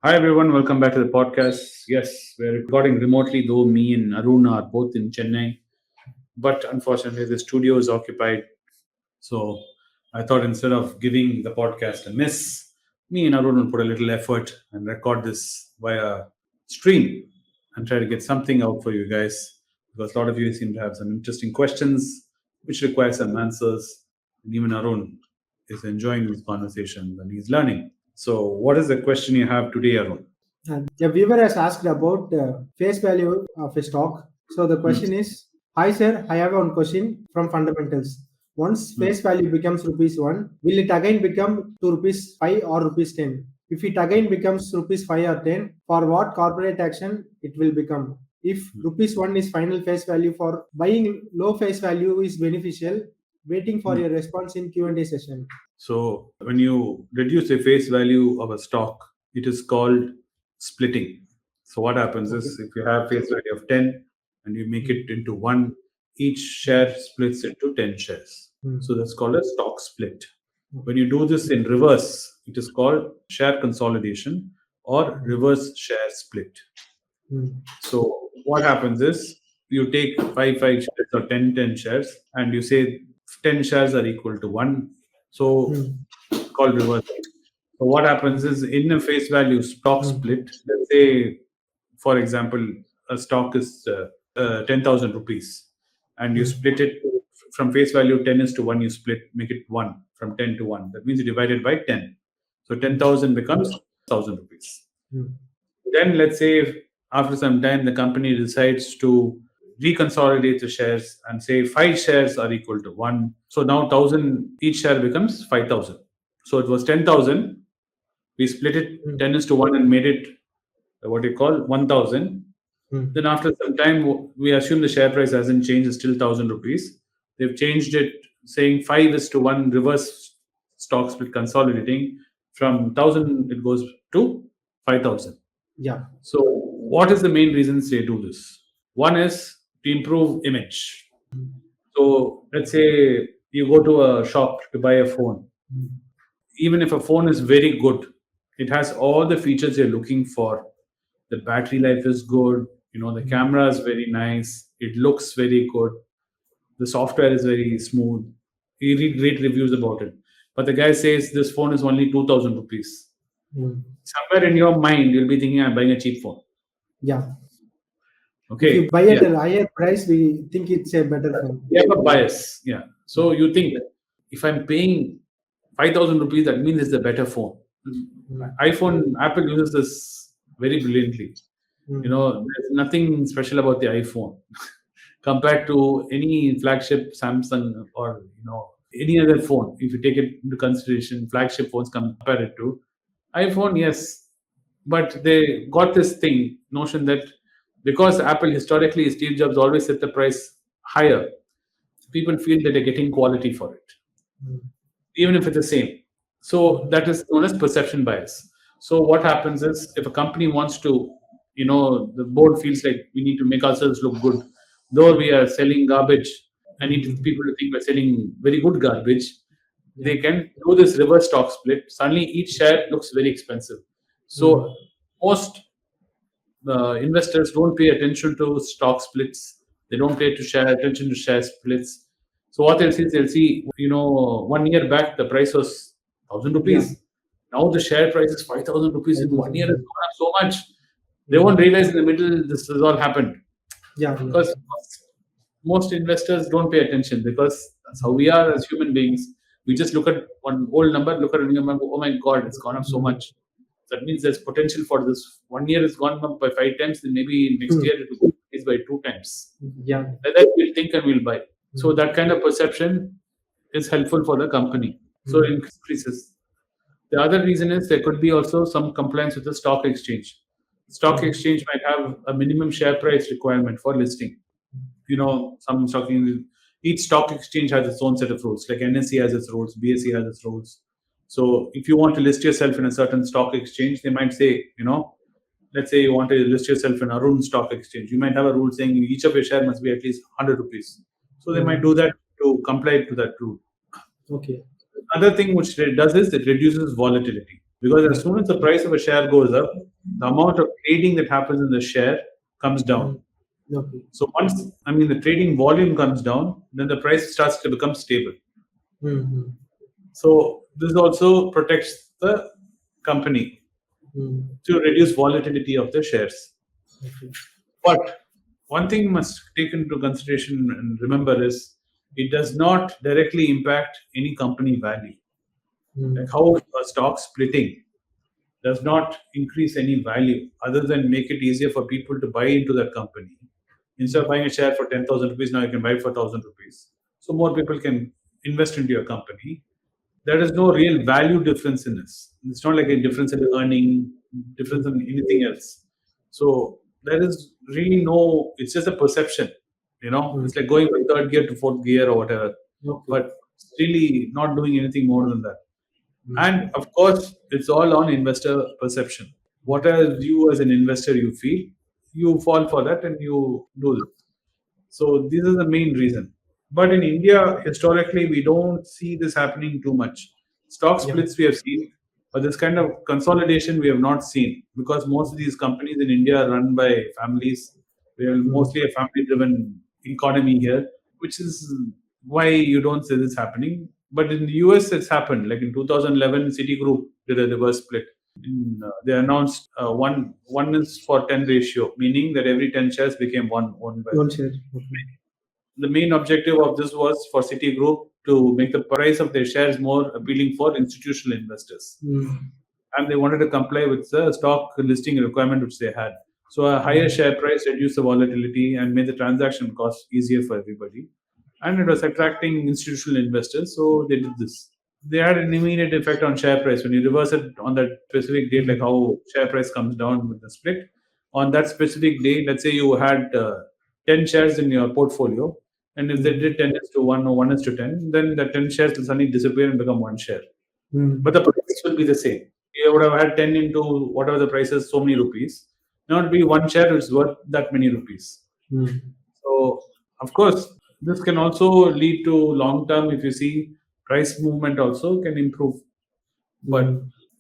Hi everyone, welcome back to the podcast. Yes, we're recording remotely, though me and Arun are both in Chennai. But unfortunately, the studio is occupied. So I thought instead of giving the podcast a miss, me and Arun will put a little effort and record this via stream and try to get something out for you guys. Because a lot of you seem to have some interesting questions which require some answers. And even Arun is enjoying these conversations and he's learning. So, what is the question you have today, Arun? A viewer has asked about face value of a stock. So the Hmm. question is, hi sir, I have one question from fundamentals. Once Hmm. face value becomes rupees 1, will it again become to rupees 5 or rupees 10? If it again becomes rupees 5 or 10, for what corporate action it will become? If rupees 1 is final face value, for buying low face value is beneficial. Waiting for Hmm. your response in Q&A session. So, when you reduce the face value of a stock, it is called splitting. So, what happens Okay. is if you have face value of 10 and you make Hmm. it into one, each share splits into 10 shares. Hmm. So, that's called a stock split. When Okay. you do this in reverse, it is called share consolidation or Hmm. reverse share split. Hmm. So what happens is you take five shares or 10 shares and you say 10 shares are equal to 1. So Hmm. it's called reversal. So what happens is in a face value stock Hmm. split, let's say, for example, a stock is 10,000 rupees and you Hmm. split it from face value 10 is to 1, you split, make it 1 from 10 to 1. That means you divide it by 10. So Hmm. 10,000 becomes 1,000 rupees. Hmm. Then let's say if after some time the company decides to reconsolidate the shares and say 5 shares are equal to 1. So now 1,000 each share becomes 5,000. So it was 10,000. We split it Hmm. 10 is to 1 and made it what you call 1,000. Hmm. Then after some time, we assume the share price hasn't changed, it's still 1,000 rupees. They've changed it saying 5 is to 1 reverse stock split consolidating. From 1,000, it goes to 5,000. Yeah. So, what is the main reasons they do this? One is to improve image. So, let's say you go to a shop to buy a phone. Hmm. Even if a phone is very good, it has all the features you're looking for. The battery life is good. The Hmm. camera is very nice. It looks very good. The software is very smooth. You read great reviews about it. But the guy says this phone is only 2,000 rupees. Hmm. Somewhere in your mind, you'll be thinking, I'm buying a cheap phone. Yeah. If you Okay. buy Yeah. at a higher price, we think it's a better phone. You have a bias. Yeah. Yeah. So you think that if I'm paying 5,000 rupees, that means it's a better phone. Hmm. iPhone, Apple uses this very brilliantly. Hmm. There's nothing special about the iPhone compared to any flagship Samsung or any other phone. If you take it into consideration, flagship phones compare it to iPhone, yes, but they got this thing notion that because Apple historically, Steve Jobs always set the price higher, people feel that they're getting quality for it, Hmm. even if it's the same. So that is known as perception bias. So what happens is if a company wants to, the board feels like we need to make ourselves look good, though we are selling garbage. I need Hmm. people to think we're selling very good garbage. Yeah. They can do this reverse stock split. Suddenly, each share looks very expensive. Hmm. So most investors don't pay attention to stock splits. They don't pay attention to share splits. So what they'll see is they'll see, 1 year back the price was 1,000 Yeah. rupees. Now the share price is 5,000 rupees in 1 year. Has 5,000. gone up so much. They Hmm. won't realize in the middle this has all happened Yeah. Yeah. because most investors don't pay attention because that's how we are as human beings. We just look at one old number, look at a new number, and go, oh my god, it's gone up so Hmm. much. That means there's potential for this. 1 year has gone up by 5 times, then maybe next Hmm. year it will increase by 2 times. Yeah. Like that we'll think and we'll buy. So Hmm. that kind of perception is helpful for the company. So it Hmm. increases. The other reason is there could be also some compliance with the stock exchange. Stock Hmm. exchange might have a minimum share price requirement for listing. Some each stock exchange has its own set of rules. Like NSE has its rules, BSE has its rules. So if you want to list yourself in a certain stock exchange, they might say, let's say you want to list yourself in Arun stock exchange. You might have a rule saying each of your share must be at least 100 rupees. So they might Hmm. do that to comply to that rule. Okay. Other thing which it does is it reduces volatility. Because as soon as the price of a share goes up, the amount of trading that happens in the share comes down. Okay. So once, the trading volume comes down, then the price starts to become stable. Mm-hmm. So this also protects the company to reduce volatility of the shares. Okay. But one thing you must take into consideration and remember is it does not directly impact any company value. Like how a stock splitting does not increase any value other than make it easier for people to buy into that company. Instead of buying a share for 10,000 rupees, now you can buy it for 1,000 rupees. So more people can invest into your company. There is no real value difference in this. It's not like a difference in earning, difference in anything else. So there is really no, it's just a perception. It's like going from third gear to fourth gear or whatever. Okay. But it's really not doing anything more than that. Mm. And of course, it's all on investor perception. Whatever you as an investor you feel, you fall for that and you do it. So this is the main reason. But in India, historically, we don't see this happening too much. Stock Yeah. splits we have seen, but this kind of consolidation we have not seen because most of these companies in India are run by families. We are mostly a family-driven economy here, which is why you don't see this happening. But in the US, it's happened. Like in 2011, Citigroup did a reverse split. They announced one is for 10 ratio, meaning that every 10 shares became one owned by One share. Okay. the main objective of this was for Citigroup to make the price of their shares more appealing for institutional investors. And they wanted to comply with the stock listing requirement which they had. So a higher share price reduced the volatility and made the transaction cost easier for everybody. And it was attracting institutional investors, so they did this. They had an immediate effect on share price. When you reverse it on that specific date, like how share price comes down with the split, on that specific day, let's say you had 10 shares in your portfolio, and if they did 10 is to 1 or 1 is to 10, then the 10 shares will suddenly disappear and become 1 share. But the price will be the same. You would have had 10 into whatever the price is, so many rupees. Now it will be 1 share is worth that many rupees. So, of course, this can also lead to long term, if you see, price movement also can improve. But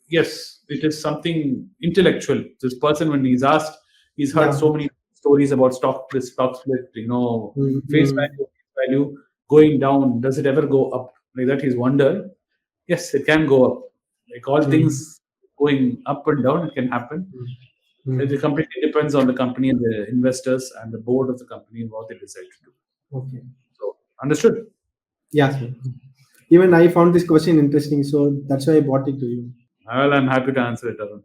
yes, it is something intellectual. This person, when he's asked, he's heard so many stories about stock split, face value going down. Does it ever go up? Like that, he's wondered. Yes, it can go up. Like all things going up and down, it can happen. It completely depends on the company and the investors and the board of the company and what they decide to do. Okay. So, understood? Yeah, sir. Even I found this question interesting, so that's why I brought it to you. Well, I'm happy to answer it, Arun.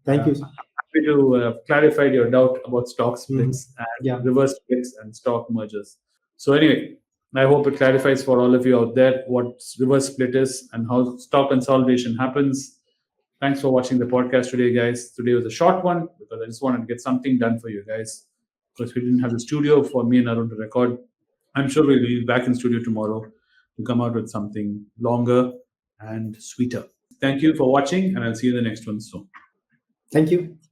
Thank you, sir. Happy to clarify your doubt about stock splits and Yeah. reverse splits and stock mergers. So, anyway, I hope it clarifies for all of you out there what reverse split is and how stock consolidation happens. Thanks for watching the podcast today, guys. Today was a short one because I just wanted to get something done for you guys because we didn't have the studio for me and Arun to record. I'm sure we'll be back in studio tomorrow to come out with something longer and sweeter. Thank you for watching, and I'll see you in the next one soon. Thank you.